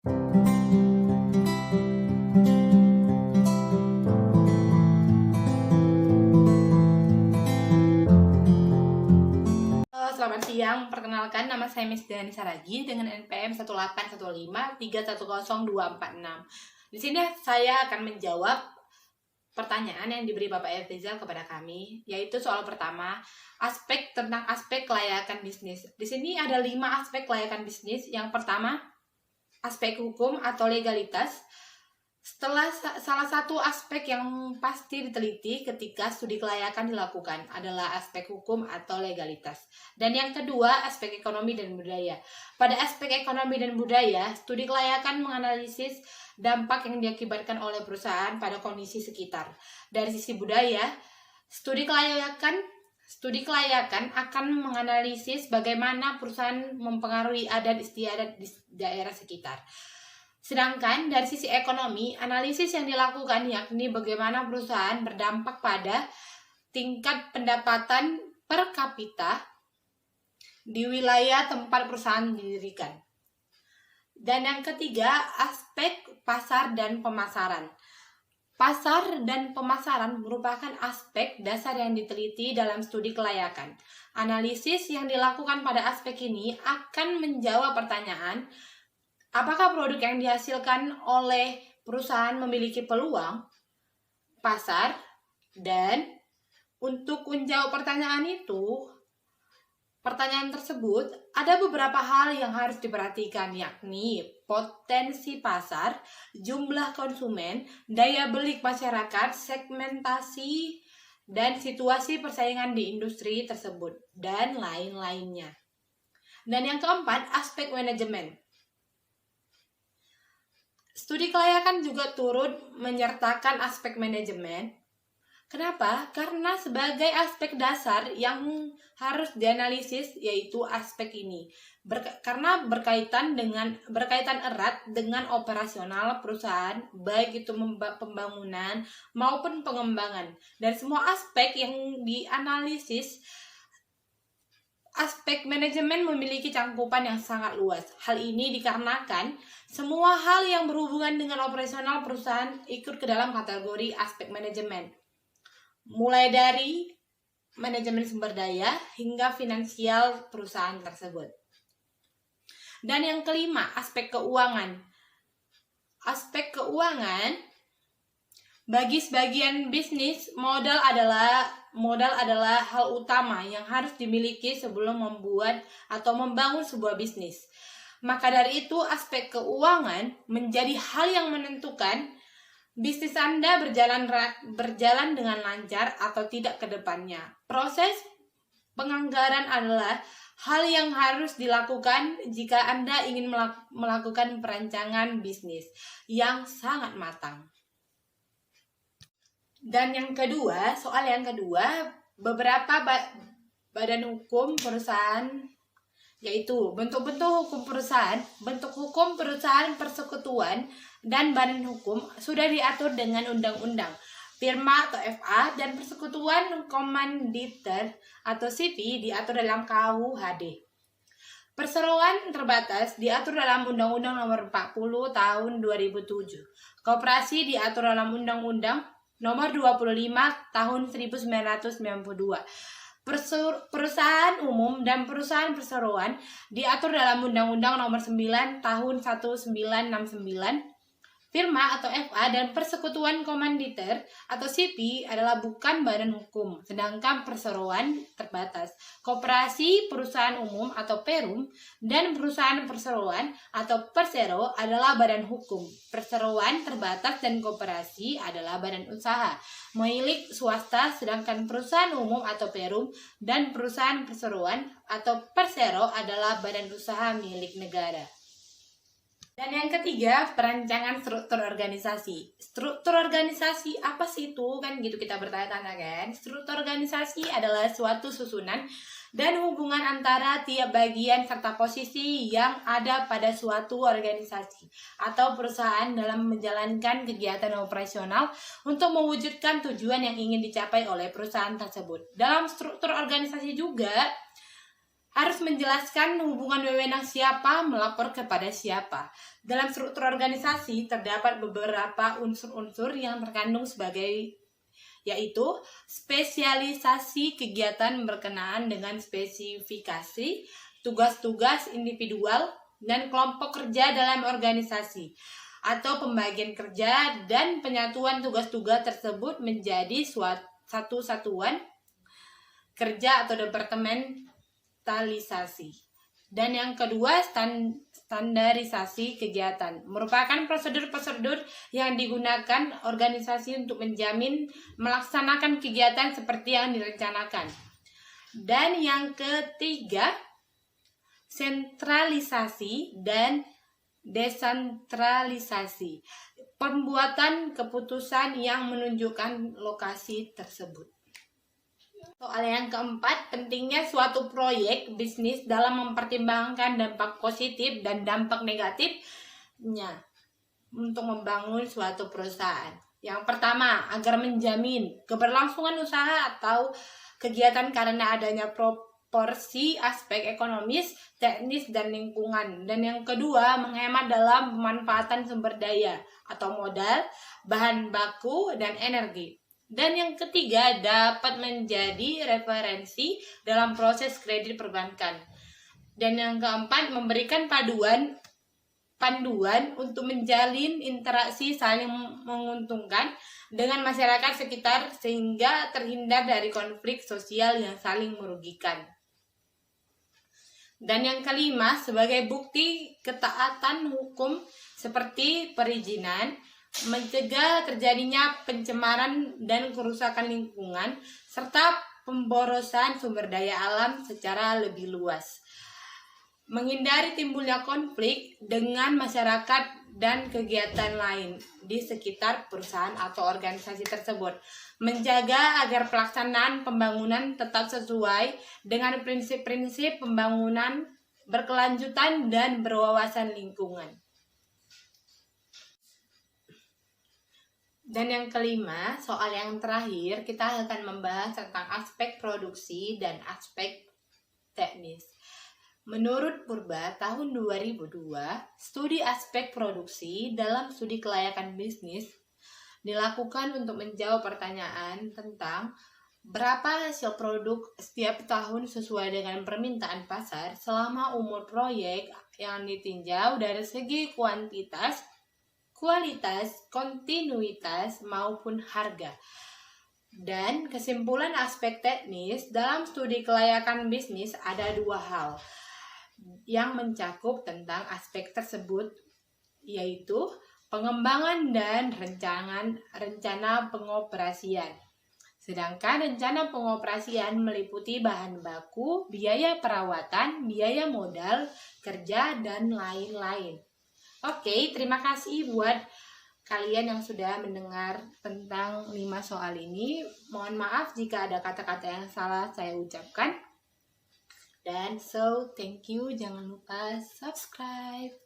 Selamat siang, perkenalkan nama saya Miss Dani Saragi dengan NPM 18153102446. Di sini saya akan menjawab pertanyaan yang diberi Bapak Efrizal kepada kami, yaitu soal pertama, tentang aspek kelayakan bisnis. Di sini ada 5 aspek kelayakan bisnis. Yang pertama, aspek hukum atau legalitas. Salah satu aspek yang pasti diteliti ketika studi kelayakan dilakukan adalah aspek hukum atau legalitas. Dan yang kedua, aspek ekonomi dan budaya. Pada aspek ekonomi dan budaya, studi kelayakan menganalisis dampak yang diakibatkan oleh perusahaan pada kondisi sekitar. Dari sisi budaya, studi kelayakan akan menganalisis bagaimana perusahaan mempengaruhi adat istiadat di daerah sekitar. Sedangkan dari sisi ekonomi, analisis yang dilakukan yakni bagaimana perusahaan berdampak pada tingkat pendapatan per kapita di wilayah tempat perusahaan didirikan. Dan yang ketiga, aspek pasar dan pemasaran. Pasar dan pemasaran merupakan aspek dasar yang diteliti dalam studi kelayakan. Analisis yang dilakukan pada aspek ini akan menjawab pertanyaan, apakah produk yang dihasilkan oleh perusahaan memiliki peluang pasar? Dan untuk menjawab pertanyaan tersebut, ada beberapa hal yang harus diperhatikan, yakni potensi pasar, jumlah konsumen, daya beli masyarakat, segmentasi, dan situasi persaingan di industri tersebut, dan lain-lainnya. Dan yang keempat, aspek manajemen. Studi kelayakan juga turut menyertakan aspek manajemen. Kenapa? Karena sebagai aspek dasar yang harus dianalisis yaitu aspek ini. Karena berkaitan erat dengan operasional perusahaan, baik itu pembangunan maupun pengembangan. Dan semua aspek yang dianalisis, aspek manajemen memiliki cakupan yang sangat luas. Hal ini dikarenakan semua hal yang berhubungan dengan operasional perusahaan ikut ke dalam kategori aspek manajemen. Mulai dari manajemen sumber daya hingga finansial perusahaan tersebut. Dan yang kelima, aspek keuangan. Aspek keuangan, bagi sebagian bisnis, modal adalah hal utama yang harus dimiliki sebelum membuat atau membangun sebuah bisnis. Maka dari itu, aspek keuangan menjadi hal yang menentukan bisnis Anda berjalan dengan lancar atau tidak ke depannya. Proses penganggaran adalah hal yang harus dilakukan jika Anda ingin melakukan perancangan bisnis yang sangat matang. Dan soal yang kedua, beberapa badan hukum perusahaan, yaitu bentuk-bentuk hukum perusahaan, bentuk hukum perusahaan persekutuan, dan badan hukum sudah diatur dengan undang-undang. Firma atau FA dan persekutuan komanditer atau CP diatur dalam KUHD. Perseroan terbatas diatur dalam Undang-Undang Nomor 40 Tahun 2007. Koperasi diatur dalam Undang-Undang Nomor 25 Tahun 1992. Perusahaan umum dan perusahaan perseroan diatur dalam Undang-Undang Nomor 9 Tahun 1969. Firma atau FA dan persekutuan komanditer atau CP adalah bukan badan hukum, sedangkan perseroan terbatas, koperasi perusahaan umum atau Perum, dan perusahaan perseroan atau Persero adalah badan hukum. Perseroan terbatas dan koperasi adalah badan usaha milik swasta, sedangkan perusahaan umum atau Perum dan perusahaan perseroan atau Persero adalah badan usaha milik negara. Dan yang ketiga, perancangan struktur organisasi. Struktur organisasi apa sih itu? Kan gitu kita bertanya-tanya kan. Struktur organisasi adalah suatu susunan dan hubungan antara tiap bagian serta posisi yang ada pada suatu organisasi atau perusahaan dalam menjalankan kegiatan operasional untuk mewujudkan tujuan yang ingin dicapai oleh perusahaan tersebut. Dalam struktur organisasi juga harus menjelaskan hubungan wewenang siapa melapor kepada siapa. Dalam struktur organisasi terdapat beberapa unsur-unsur yang terkandung sebagai yaitu spesialisasi kegiatan berkenaan dengan spesifikasi, tugas-tugas individual dan kelompok kerja dalam organisasi, atau pembagian kerja dan penyatuan tugas-tugas tersebut menjadi satu satuan kerja atau departementalisasi. Dan yang kedua, standarisasi kegiatan merupakan prosedur-prosedur yang digunakan organisasi untuk menjamin melaksanakan kegiatan seperti yang direncanakan. Dan yang ketiga, sentralisasi dan desentralisasi, pembuatan keputusan yang menunjukkan lokasi tersebut. Soal yang keempat, pentingnya suatu proyek bisnis dalam mempertimbangkan dampak positif dan dampak negatifnya untuk membangun suatu perusahaan. Yang pertama, agar menjamin keberlangsungan usaha atau kegiatan karena adanya proporsi aspek ekonomis, teknis, dan lingkungan. Dan yang kedua, menghemat dalam pemanfaatan sumber daya atau modal, bahan baku, dan energi. Dan yang ketiga, dapat menjadi referensi dalam proses kredit perbankan. Dan yang keempat, memberikan panduan untuk menjalin interaksi saling menguntungkan dengan masyarakat sekitar sehingga terhindar dari konflik sosial yang saling merugikan. Dan yang kelima, sebagai bukti ketaatan hukum seperti perizinan, mencegah terjadinya pencemaran dan kerusakan lingkungan, serta pemborosan sumber daya alam secara lebih luas. Menghindari timbulnya konflik dengan masyarakat dan kegiatan lain di sekitar perusahaan atau organisasi tersebut. Menjaga agar pelaksanaan pembangunan tetap sesuai dengan prinsip-prinsip pembangunan berkelanjutan dan berwawasan lingkungan. Dan yang kelima, soal yang terakhir, kita akan membahas tentang aspek produksi dan aspek teknis. Menurut Purba tahun 2002, studi aspek produksi dalam studi kelayakan bisnis dilakukan untuk menjawab pertanyaan tentang berapa hasil produk setiap tahun sesuai dengan permintaan pasar selama umur proyek yang ditinjau dari segi kuantitas, kualitas, kontinuitas, maupun harga. Dan kesimpulan aspek teknis dalam studi kelayakan bisnis ada dua hal yang mencakup tentang aspek tersebut, yaitu pengembangan dan rencana pengoperasian. Sedangkan rencana pengoperasian meliputi bahan baku, biaya perawatan, biaya modal, kerja, dan lain-lain. Oke, terima kasih buat kalian yang sudah mendengar tentang 5 soal ini. Mohon maaf jika ada kata-kata yang salah saya ucapkan. Dan thank you. Jangan lupa subscribe.